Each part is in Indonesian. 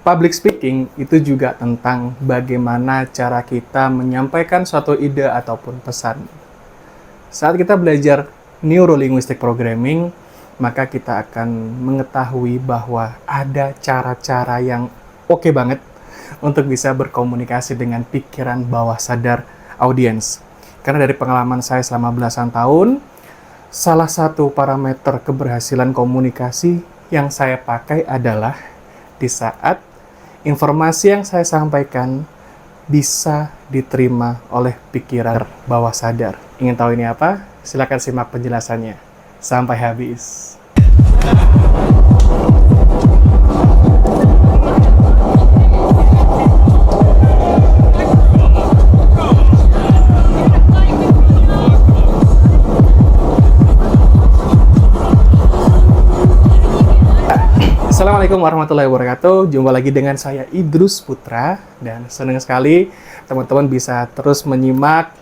Public speaking itu juga tentang bagaimana cara kita menyampaikan suatu ide ataupun pesan. Saat kita belajar Neuro-Linguistic Programming, maka kita akan mengetahui bahwa ada cara-cara yang oke banget untuk bisa berkomunikasi dengan pikiran bawah sadar audiens. Karena dari pengalaman saya selama belasan tahun, salah satu parameter keberhasilan komunikasi yang saya pakai adalah di saat informasi yang saya sampaikan bisa diterima oleh pikiran bawah sadar. Ingin tahu ini apa? Silakan simak penjelasannya sampai habis. Assalamualaikum warahmatullahi wabarakatuh. Jumpa lagi dengan saya Idrus Putra, dan senang sekali teman-teman bisa terus menyimak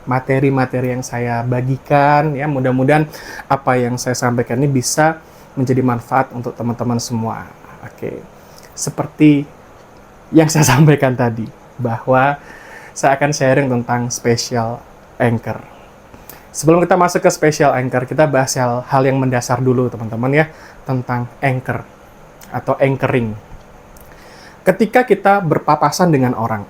materi-materi yang saya bagikan ya. Mudah-mudahan apa yang saya sampaikan ini bisa menjadi manfaat untuk teman-teman semua. Oke. Seperti yang saya sampaikan tadi, bahwa saya akan sharing tentang special anchor. Sebelum kita masuk ke special anchor, kita bahas hal yang mendasar dulu teman-teman ya, tentang anchor atau anchoring. Ketika kita berpapasan dengan orang,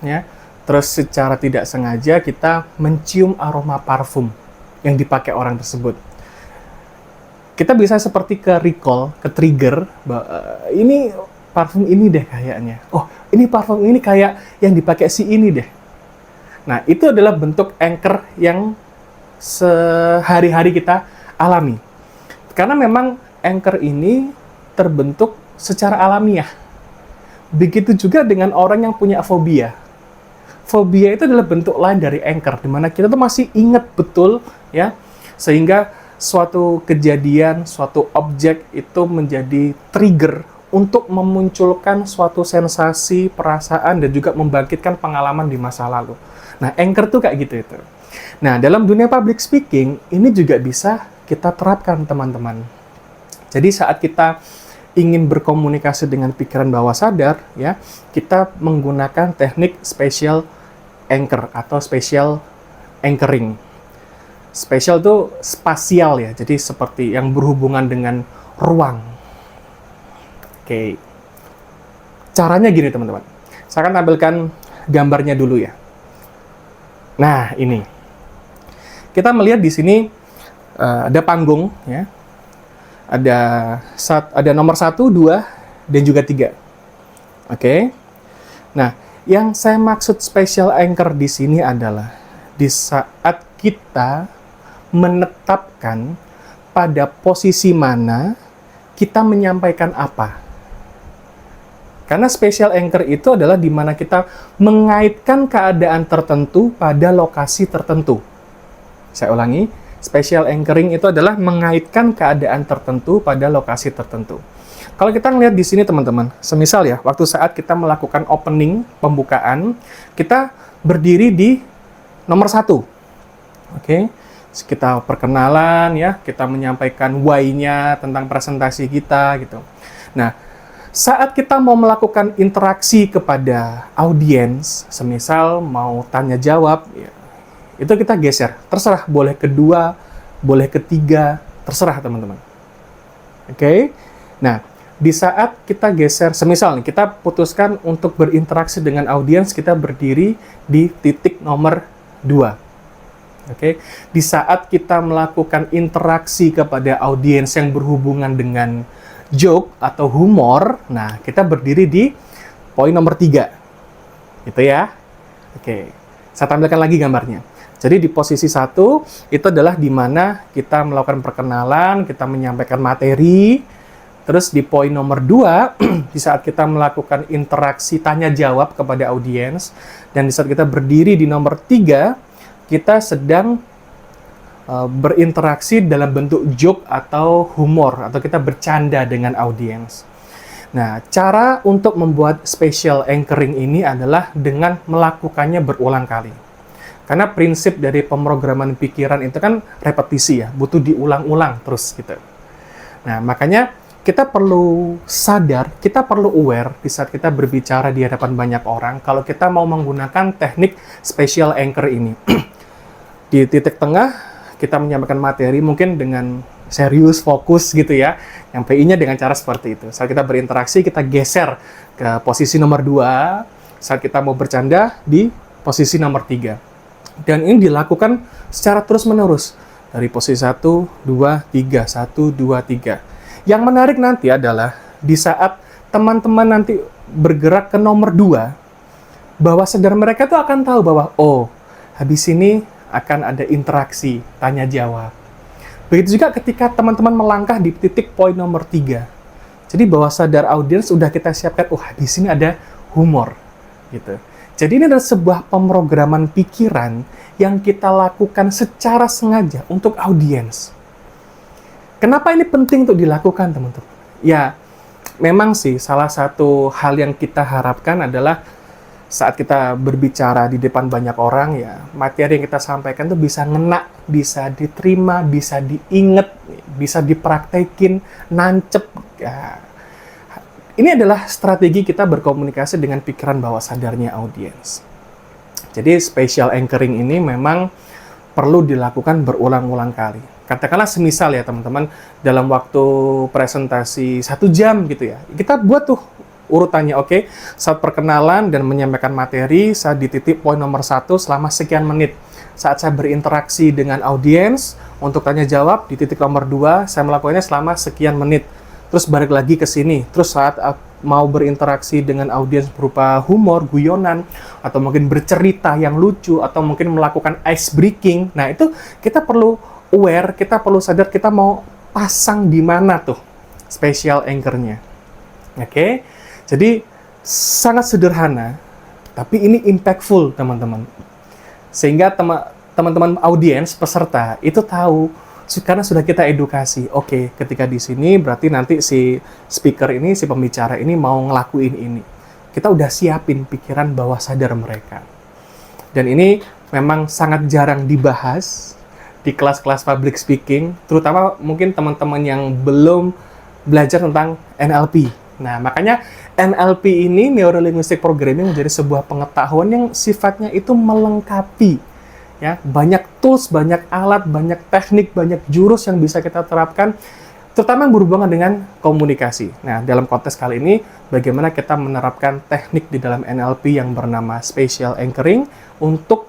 ya, terus secara tidak sengaja kita mencium aroma parfum yang dipakai orang tersebut. Kita bisa seperti ke recall, ke trigger, ini parfum ini deh kayaknya. Oh, ini parfum ini kayak yang dipakai si ini deh. Nah, itu adalah bentuk anchor yang sehari-hari kita alami. Karena memang anchor ini terbentuk secara alamiah. Begitu juga dengan orang yang punya fobia. Fobia itu adalah bentuk lain dari anchor, di mana kita tuh masih ingat betul ya, sehingga suatu kejadian, suatu objek itu menjadi trigger untuk memunculkan suatu sensasi, perasaan, dan juga membangkitkan pengalaman di masa lalu. Nah, anchor tuh kayak gitu itu. Nah, dalam dunia public speaking, ini juga bisa kita terapkan, teman-teman. Jadi, saat kita ingin berkomunikasi dengan pikiran bawah sadar, ya, kita menggunakan teknik special anchor atau special anchoring. Special itu spasial ya, jadi seperti yang berhubungan dengan ruang. Oke. Caranya gini, teman-teman. Saya akan tampilkan gambarnya dulu ya. Nah, ini. Kita melihat di sini ada panggung, ya. Ada nomor 1, 2, dan juga 3. Oke. Nah, yang saya maksud special anchor di sini adalah di saat kita menetapkan pada posisi mana kita menyampaikan apa. Karena special anchor itu adalah di mana kita mengaitkan keadaan tertentu pada lokasi tertentu. Saya ulangi, special anchoring itu adalah mengaitkan keadaan tertentu pada lokasi tertentu. Kalau kita ngelihat di sini teman-teman, semisal ya, waktu saat kita melakukan opening, pembukaan, kita berdiri di nomor 1. Oke, kita perkenalan ya, kita menyampaikan why-nya tentang presentasi kita gitu. Nah, saat kita mau melakukan interaksi kepada audiens, semisal mau tanya jawab, ya, itu kita geser, terserah, boleh kedua, boleh ketiga, terserah teman-teman. Oke. Nah, di saat kita geser, semisal nih, kita putuskan untuk berinteraksi dengan audiens, kita berdiri di titik nomor 2. Oke. Di saat kita melakukan interaksi kepada audiens yang berhubungan dengan joke atau humor, nah, kita berdiri di poin nomor 3. Gitu ya. Oke. Saya tampilkan lagi gambarnya. Jadi di posisi 1, itu adalah di mana kita melakukan perkenalan, kita menyampaikan materi. Terus di poin nomor 2, di saat kita melakukan interaksi tanya-jawab kepada audiens. Dan di saat kita berdiri di nomor 3, kita sedang berinteraksi dalam bentuk joke atau humor, atau kita bercanda dengan audiens. Nah, cara untuk membuat special anchoring ini adalah dengan melakukannya berulang kali. Karena prinsip dari pemrograman pikiran itu kan repetisi ya, butuh diulang-ulang terus gitu. Nah, makanya kita perlu sadar, kita perlu aware di saat kita berbicara di hadapan banyak orang, kalau kita mau menggunakan teknik special anchor ini. Di titik tengah, kita menyampaikan materi mungkin dengan serius, fokus gitu ya. Yang PI-nya dengan cara seperti itu. Saat kita berinteraksi, kita geser ke posisi nomor 2. Saat kita mau bercanda, di posisi nomor 3. Dan ini dilakukan secara terus-menerus. Dari posisi 1, 2, 3, 1, 2, 3. Yang menarik nanti adalah di saat teman-teman nanti bergerak ke nomor 2, bawah sadar mereka tuh akan tahu bahwa, oh, habis ini akan ada interaksi, tanya jawab. Begitu juga ketika teman-teman melangkah di titik poin nomor 3. Jadi bawah sadar audiens udah kita siapkan, oh, habis ini ada humor. Gitu. Jadi ini adalah sebuah pemrograman pikiran yang kita lakukan secara sengaja untuk audiens. Kenapa ini penting untuk dilakukan, teman-teman? Ya, memang sih salah satu hal yang kita harapkan adalah saat kita berbicara di depan banyak orang, ya, materi yang kita sampaikan tuh bisa ngena, bisa diterima, bisa diinget, bisa dipraktekin, nancep. Ya. Ini adalah strategi kita berkomunikasi dengan pikiran bawah sadarnya audiens. Jadi, special anchoring ini memang perlu dilakukan berulang-ulang kali. Katakanlah semisal ya teman-teman, dalam waktu presentasi 1 jam gitu ya, kita buat tuh urutannya, oke, saat perkenalan dan menyampaikan materi, saat di titik poin nomor 1 selama sekian menit. Saat saya berinteraksi dengan audiens untuk tanya jawab, di titik nomor 2, saya melakukannya selama sekian menit. Terus balik lagi ke sini, terus saat mau berinteraksi dengan audiens berupa humor, guyonan, atau mungkin bercerita yang lucu, atau mungkin melakukan ice breaking, nah itu kita perlu aware, kita perlu sadar kita mau pasang di mana tuh special anchor-nya. Oke? Jadi sangat sederhana, tapi ini impactful, teman-teman. Sehingga teman-teman audiens, peserta, itu tahu, karena sudah kita edukasi. Oke, ketika di sini berarti nanti si speaker ini, si pembicara ini mau ngelakuin ini. Kita udah siapin pikiran bawah sadar mereka. Dan ini memang sangat jarang dibahas di kelas-kelas public speaking, terutama mungkin teman-teman yang belum belajar tentang NLP. Nah, makanya NLP ini, Neuro Linguistic Programming, menjadi sebuah pengetahuan yang sifatnya itu melengkapi. Ya, banyak tools, banyak alat, banyak teknik, banyak jurus yang bisa kita terapkan, terutama yang berhubungan dengan komunikasi. Nah, dalam konteks kali ini, bagaimana kita menerapkan teknik di dalam NLP yang bernama Special Anchoring untuk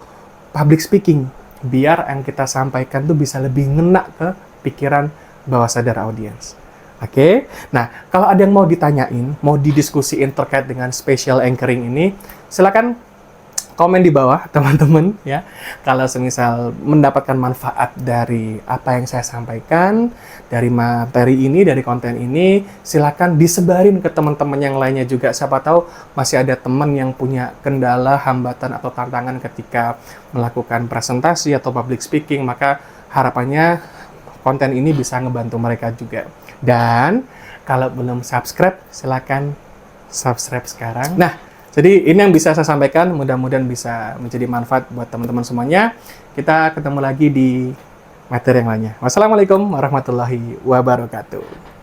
public speaking, biar yang kita sampaikan tuh bisa lebih ngena ke pikiran bawah sadar audiens. Oke? Nah, kalau ada yang mau ditanyain, mau didiskusiin terkait dengan special anchoring ini, silakan komen di bawah, teman-teman, ya. Kalau semisal mendapatkan manfaat dari apa yang saya sampaikan, dari materi ini, dari konten ini, silakan disebarin ke teman-teman yang lainnya juga. Siapa tahu masih ada teman yang punya kendala, hambatan, atau tantangan ketika melakukan presentasi atau public speaking, maka harapannya konten ini bisa ngebantu mereka juga. Dan kalau belum subscribe, silakan subscribe sekarang. Nah, jadi ini yang bisa saya sampaikan, mudah-mudahan bisa menjadi manfaat buat teman-teman semuanya. Kita ketemu lagi di materi yang lainnya. Wassalamualaikum warahmatullahi wabarakatuh.